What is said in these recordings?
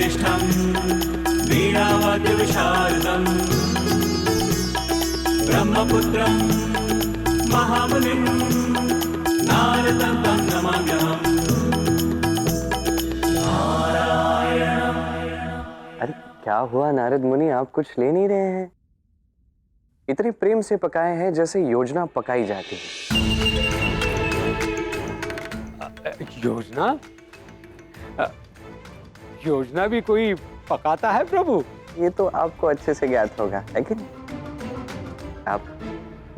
ज्येष्ठं वीणावाद्यविशारदं ब्रह्मपुत्रं महामुनिं नारदं तं नमाम्यहम्। अरे क्या हुआ नारद मुनि, आप कुछ ले नहीं रहे हैं? इतने प्रेम से पकाए हैं जैसे योजना पकाई जाती है। योजना? योजना भी कोई पकाता है प्रभु? ये तो आपको अच्छे से ज्ञात होगा, है कि नहीं? आप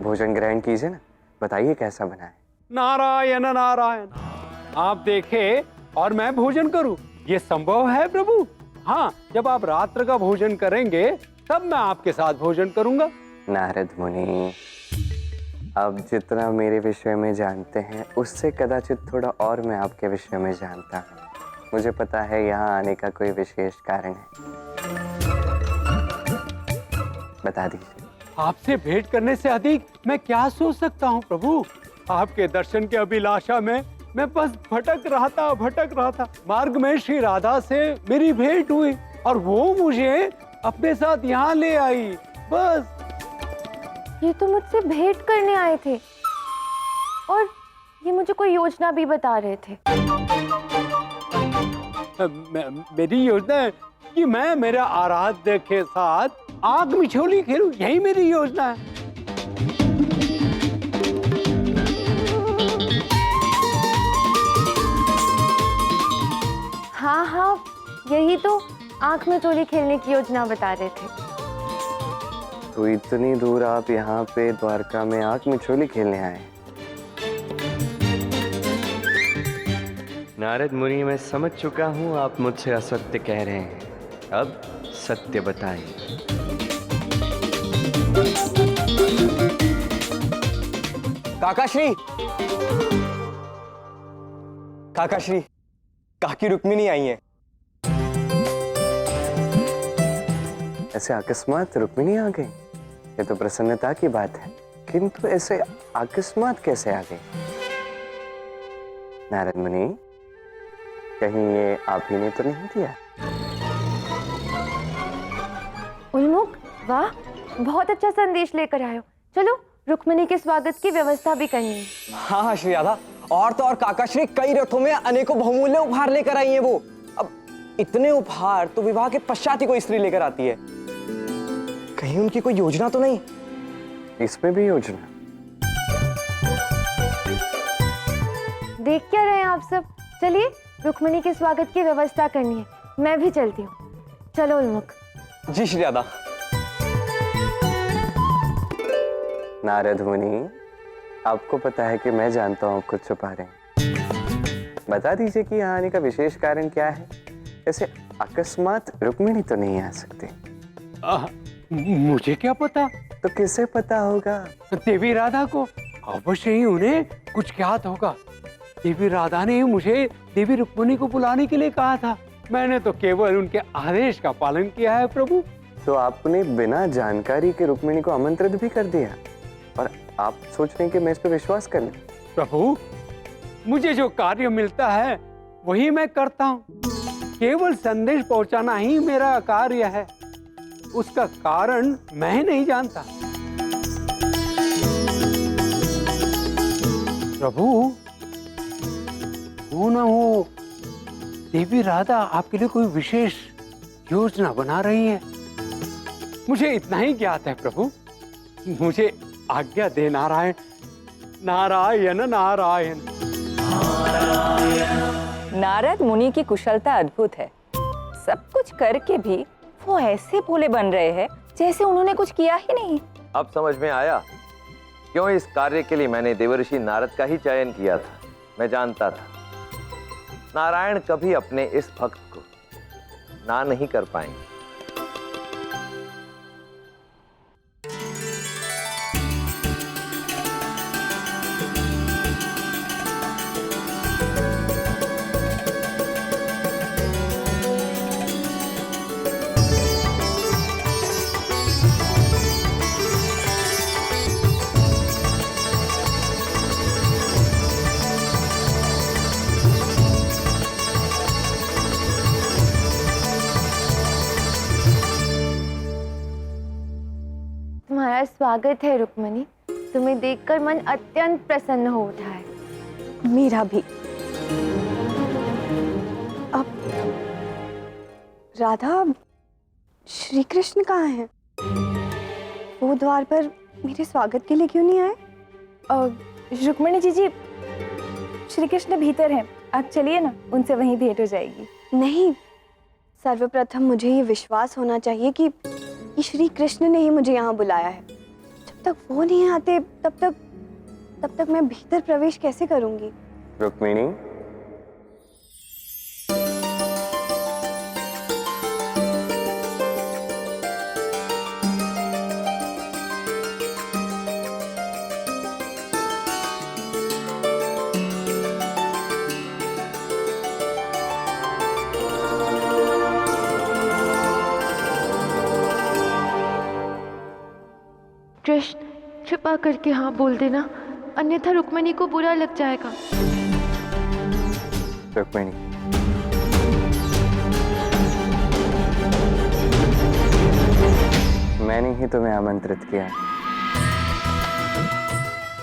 भोजन ग्रहण कीजिए ना, बताइए कैसा बना है। नारायण नारायण, आप देखें और मैं भोजन करूं, ये संभव है प्रभु? हाँ, जब आप रात्र का भोजन करेंगे तब मैं आपके साथ भोजन करूंगा। नारद मुनि, आप जितना मेरे विषय में जानते हैं उससे कदाचित थोड़ा और मैं आपके विषय में जानता हूँ। मुझे पता है यहाँ आने का कोई विशेष कारण है, बता दीजिए। आपसे भेंट करने से अधिक मैं क्या सोच सकता हूँ प्रभु? आपके दर्शन की अभिलाषा में मैं बस भटक रहा था। मार्ग में श्री राधा से मेरी भेंट हुई और वो मुझे अपने साथ यहाँ ले आई, बस। ये तो मुझसे भेंट करने आए थे और ये मुझे कोई योजना भी बता रहे थे। मेरी योजना है कि मैं मेरे आराध्य के साथ आग मिछोली खेलूं, यही मेरी योजना है। हाँ, यही तो आंख में चोली खेलने की योजना बता रहे थे। तो इतनी दूर आप यहाँ पे द्वारका में आंख में चोली खेलने आए? नारद मुनि, मैं समझ चुका हूँ आप मुझसे असत्य कह रहे हैं, अब सत्य बताइए। काकाश्री, काकाश्री, काकी रुक्मिणी आई हैं। ऐसे अकस्मात रुक्मिणी आ गई? ये तो प्रसन्नता की बात है, किंतु ऐसे अकस्मात कैसे आ गई? नारद मुनि, कहीं ये आप ही ने तो नहीं दिया? उन्मुख, वाह, बहुत अच्छा संदेश लेकर आए हो। चलो, रुक्मिणी के स्वागत की व्यवस्था भी करनी है। हाँ श्री राधा, और तो और काकाश्री कई रथों में अनेकों बहुमूल्य उपहार लेकर आई हैं वो। अब इतने उपहार तो विवाह के पश्चात ही कोई स्त्री लेकर आती है। कहीं उनकी कोई योजना तो नहीं? इसमें भी योजना? देख क्या रहे हैं आप सब? चलिए, रुक्मिणी के स्वागत की व्यवस्था करनी है, मैं भी चलती हूँ। चलो उन्मुख। जी श्री राधा। नारद मुनि, आपको पता है कि मैं जानता हूँ कुछ छुपा रहे हैं, बता दीजिए कि यहाँ आने का विशेष कारण क्या है? ऐसे अकस्मात रुक्मिणी तो नहीं आ सकते। मुझे क्या पता? तो किसे पता होगा? देवी राधा को अवश्य ही उन्हें कुछ ज्ञात होगा। देवी राधा ने मुझे देवी रुक्मिणी को बुलाने के लिए कहा था, मैंने तो केवल उनके आदेश का पालन किया है प्रभु। तो आपने बिना जानकारी के रुक्मिणी को आमंत्रित भी कर दिया और आप सोच रहे हैं कि मैं इस पर विश्वास कर लूं? प्रभु, मुझे जो कार्य मिलता है वही मैं करता हूँ, केवल संदेश पहुंचाना ही मेरा कार्य है, उसका कारण मैं नहीं जानता। प्रभु, वो ना हो देवी राधा आपके लिए कोई विशेष योजना बना रही है, मुझे इतना ही ज्ञात है प्रभु। मुझे आज्ञा दे नारायण। नारायण नारायण। नारद मुनि की कुशलता अद्भुत है। सब कुछ करके भी वो ऐसे भोले बन रहे हैं जैसे उन्होंने कुछ किया ही नहीं। अब समझ में आया क्यों इस कार्य के लिए मैंने देवर्षि नारद का ही चयन किया था। मैं जानता था नारायण कभी अपने इस भक्त को ना नहीं कर पाएंगे। तुम्हारा स्वागत है रुक्मणी। तुम्हें देखकर मन अत्यंत प्रसन्न हो उठा है। मेरा भी। अब राधा, श्री कृष्ण कहाँ हैं? वो द्वार पर मेरे स्वागत के लिए क्यों नहीं आए? रुक्मिणी जी, श्री कृष्ण भीतर हैं। आप चलिए ना, उनसे वहीं भेंट हो जाएगी। नहीं, सर्वप्रथम मुझे ये विश्वास होना चाहिए कि श्री कृष्ण ने ही मुझे यहाँ बुलाया है। जब तक वो नहीं आते तब तक मैं भीतर प्रवेश कैसे करूंगी? रुक्मिणी, कृष्ण, कृपा करके हाँ बोल देना, अन्यथा रुक्मिणी को बुरा लग जाएगा। रुक्मिणी, मैंने ही तुम्हें आमंत्रित किया।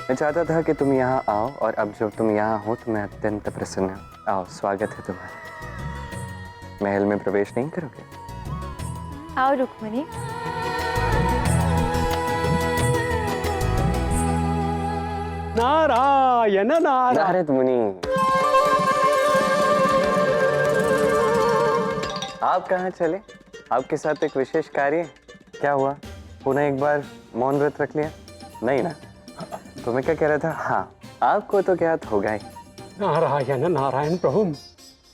मैं चाहता था कि तुम यहाँ आओ, और अब जब तुम यहाँ हो तो मैं अत्यंत प्रसन्न हूँ। आओ, स्वागत है तुम्हारा। महल में प्रवेश नहीं करोगे? आओ रुक्मिणी। नारायण नारायण। नारद मुनि, आप कहाँ चले? आपके साथ एक विशेष कार्य है। क्या हुआ? पुनः एक बार मौन व्रत रख लिया? नहीं ना? तो मैं क्या कह रहा था, हाँ, आपको तो ज्ञात होगा ही। नारायण नारायण प्रभु,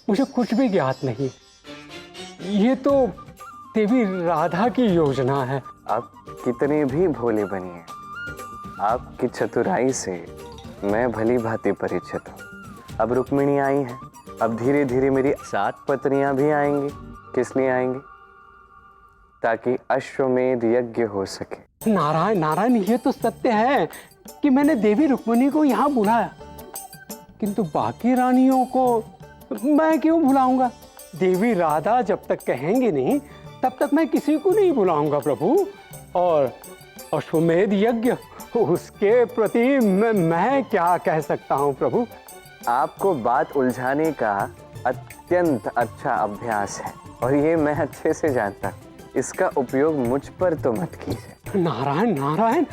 मुझे कुछ भी ज्ञात नहीं। ये तो देवी राधा की योजना है। आप कितने भी भोले बनिए, आपकी चतुराई से मैं भली भांति परिचित हूँ। अब रुक्मिणी आई है, अब धीरे धीरे मेरी 7 पत्नियां भी आएंगी। किस लिए आएंगी? ताकि अश्वमेध यज्ञ हो सके। नारायण नारायण, ये तो सत्य है कि मैंने देवी रुक्मिणी को यहाँ बुलाया, किंतु बाकी रानियों को मैं क्यों बुलाऊंगा? देवी राधा जब तक कहेंगे नहीं तब तक मैं किसी को नहीं बुलाऊंगा प्रभु। और अश्वमेध यज्ञ, उसके प्रति मैं क्या कह सकता हूँ प्रभु? आपको बात उलझाने का अत्यंत अच्छा अभ्यास है, और ये मैं अच्छे से जानता हूँ। इसका उपयोग मुझ पर तो मत कीजिए। नारायण नारायण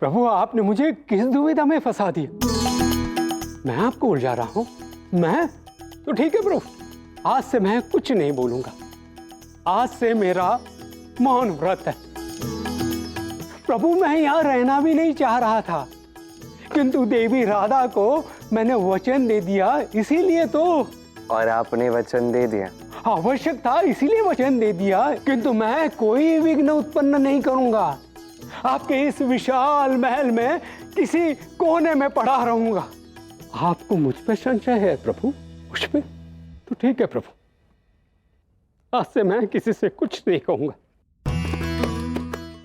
प्रभु, आपने मुझे किस दुविधा में फंसा दिया? मैं आपको उलझा रहा हूँ? मैं तो ठीक है प्रभु, आज से मैं कुछ नहीं बोलूंगा। आज से मेरा मौन व्रत है प्रभु। मैं यहाँ रहना भी नहीं चाह रहा था, किंतु देवी राधा को मैंने वचन दे दिया, इसीलिए तो। और आपने वचन दे दिया? आवश्यक था इसीलिए वचन दे दिया, किंतु मैं कोई विघ्न उत्पन्न नहीं करूंगा। आपके इस विशाल महल में किसी कोने में पड़ा रहूंगा। आपको मुझ पे संशय है प्रभु? मुझ पे? तो ठीक है प्रभु, आज से मैं किसी से कुछ नहीं कहूंगा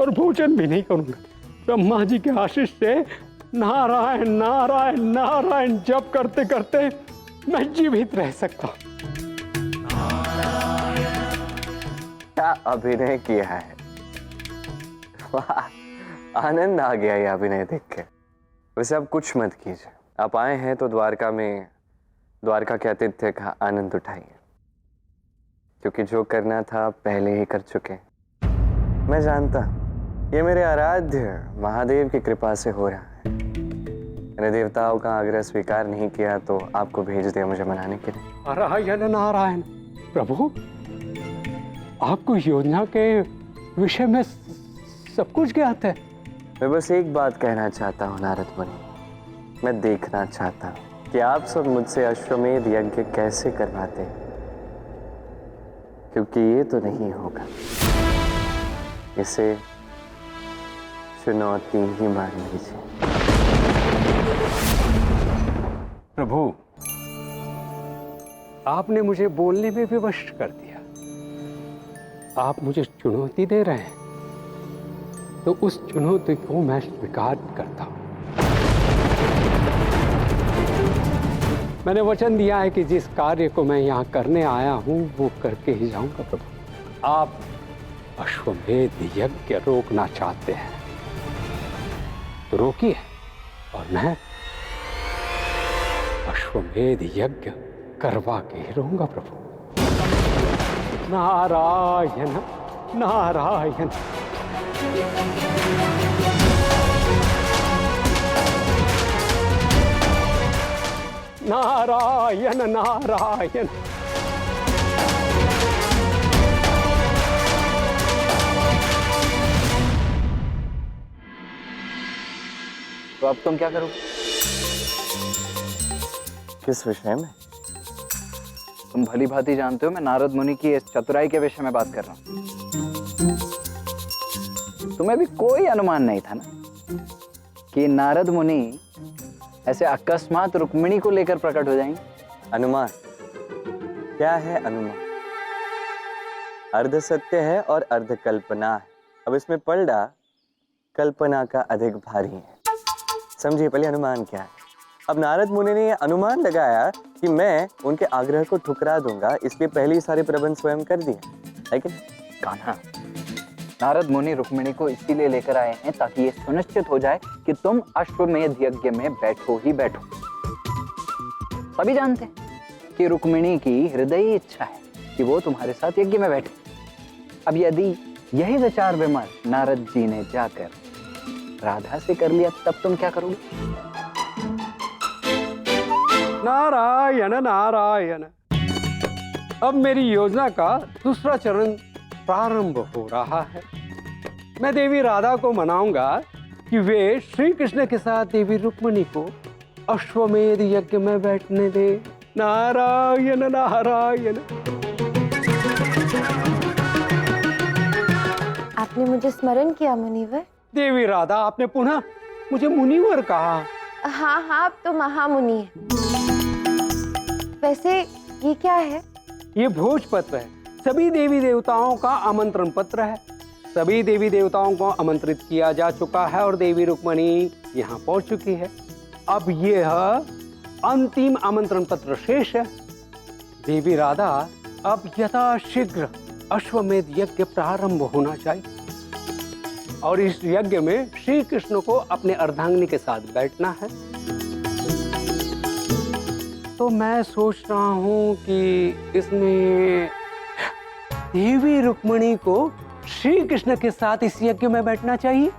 और भोजन भी नहीं करूंगा। ब्रह्मा जी के आशीष से नारायण नारायण नारायण जप करते करते मैं जीवित रह सकता हूं। क्या अभिनय किया है! वाह, आनंद आ गया ये अभिनय देख के। वैसे आप कुछ मत कीजिए, आप आए हैं तो द्वारका के आतिथ्य का आनंद उठाइए, क्योंकि जो करना था पहले ही कर चुके हैं। मैं जानता, ये मेरे आराध्य महादेव की कृपा से हो रहा है। मैंने देवताओं का आग्रह स्वीकार नहीं किया तो आपको भेज दिया मुझे मनाने के लिए। नारायण नारायण प्रभु, आपको योजना के विषय में सब कुछ ज्ञात है। मैं बस एक बात कहना चाहता हूँ नारद मुनि, मैं देखना चाहता हूँ कि आप सब मुझसे अश्वमेध यज्ञ कैसे करवाते हैं, क्योंकि ये तो नहीं होगा। इसे चुनौती ही मान लीजिए। प्रभु, आपने मुझे बोलने में विवश कर दिया। आप मुझे चुनौती दे रहे हैं तो उस चुनौती को मैं स्वीकार करता हूं। मैंने वचन दिया है कि जिस कार्य को मैं यहाँ करने आया हूं वो करके ही जाऊंगा प्रभु। आप अश्वमेध यज्ञ रोकना चाहते हैं, तो रोकिए और मैं अश्वमेध यज्ञ करवा के ही रहूंगा प्रभु। नारायण नारायण। नारायण नारायण। तो अब तुम क्या करोगे? किस विषय में? तुम भली भांति जानते हो मैं नारद मुनि की इस चतुराई के विषय में बात कर रहा हूं। तुम्हें भी कोई अनुमान नहीं था ना कि नारद मुनि ऐसे अकस्मात रुक्मिणी को लेकर प्रकट हो जाएंगे? अनुमान क्या है? अनुमान अर्ध सत्य है और अर्ध कल्पना है। अब इसमें पलड़ा कल्पना का अधिक भारी है। समझिए पहले अनुमान क्या है। अब नारद मुनि ने यह अनुमान लगाया कि मैं उनके आग्रह को ठुकरा दूंगा, इसलिए पहले ही सारे प्रबंध स्वयं कर दिए, लेकिन कान्हा, नारद मुनि रुक्मिणी को इसीलिए लेकर आए हैं ताकि ये सुनिश्चित हो जाए कि तुम अश्वमेध यज्ञ में बैठो ही बैठो। सभी जानते हैं कि रुक्मिणी की हृदयी इच्छा है कि वो तुम्हारे साथ यज्ञ में बैठे। अब यदि यही विचार विमर्श नारद जी ने जाकर राधा से कर लिया तब तुम क्या करोगे? नारायण नारायण। अब मेरी योजना का दूसरा चरण प्रारंभ हो रहा है। मैं देवी राधा को मनाऊंगा कि वे श्री कृष्ण के साथ देवी रुक्मिणी को अश्वमेध यज्ञ में बैठने दे। नारायण नारायण। आपने मुझे स्मरण किया मुनिवर। देवी राधा, आपने पुनः मुझे मुनिवर कहा। हाँ हाँ, आप तो महामुनि हैं। वैसे ये क्या है? ये भोजपत्र है, सभी देवी देवताओं का आमंत्रण पत्र है। सभी देवी देवताओं को आमंत्रित किया जा चुका है और देवी रुक्मिणी यहाँ पहुंच चुकी है। अब यह अंतिम आमंत्रण पत्र शेष है। देवी राधा, अब यथाशीघ्र अश्वमेध यज्ञ प्रारंभ होना चाहिए और इस यज्ञ में श्री कृष्ण को अपने अर्धांगिनी के साथ बैठना है। तो मैं सोच रहा हूं कि इसमें देवी रुक्मिणी को श्री कृष्ण के साथ इस यज्ञ में बैठना चाहिए।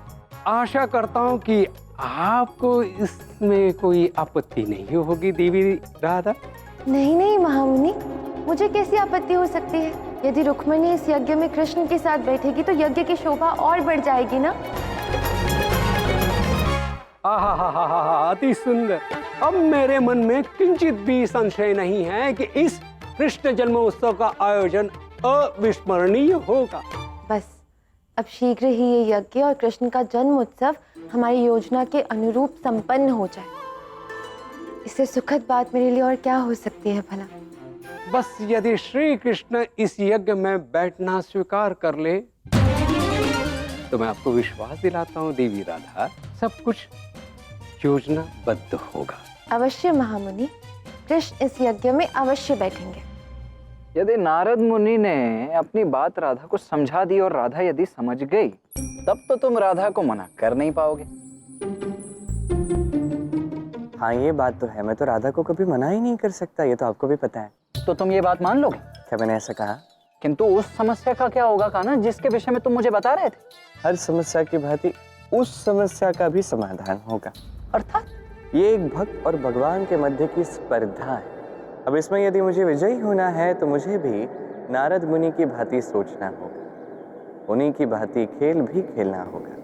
आशा करता हूं कि आपको इसमें कोई आपत्ति नहीं होगी देवी राधा। नहीं नहीं महामुनि, मुझे कैसी आपत्ति हो सकती है? यदि रुक्मिणी इस यज्ञ में कृष्ण के साथ बैठेगी तो यज्ञ की शोभा और बढ़ जाएगी ना। आहा, अति सुंदर। अब मेरे मन में किंचित भी संशय नहीं है कि इस कृष्ण जन्मोत्सव का आयोजन अविस्मरणीय होगा। बस अब शीघ्र ही ये यज्ञ और कृष्ण का जन्म उत्सव हमारी योजना के अनुरूप संपन्न हो जाए। इससे सुखद बात मेरे लिए और क्या हो सकती है भला? बस यदि श्री कृष्ण इस यज्ञ में बैठना स्वीकार कर ले तो मैं आपको विश्वास दिलाता हूँ देवी राधा, सब कुछ योजनाबद्ध होगा। अवश्य महामुनि, कृष्ण इस यज्ञ में अवश्य बैठेंगे। यदि नारद मुनि ने अपनी बात राधा को समझा दी और राधा यदि समझ गई तब तो तुम राधा को मना कर नहीं पाओगे। हाँ ये बात तो है, मैं तो राधा को कभी मना ही नहीं कर सकता, ये तो आपको भी पता है। तो तुम ये बात मान लोगे? क्या मैंने ऐसा कहा? किंतु उस समस्या का क्या होगा कान्हा जिसके विषय में तुम मुझे बता रहे थे? हर समस्या की भांति उस समस्या का भी समाधान होगा। अर्थात ये एक भक्त और भगवान के मध्य की स्पर्धा है। अब इसमें यदि मुझे विजयी होना है तो मुझे भी नारद मुनि की भांति सोचना होगा, उन्हीं की भांति खेल भी खेलना होगा।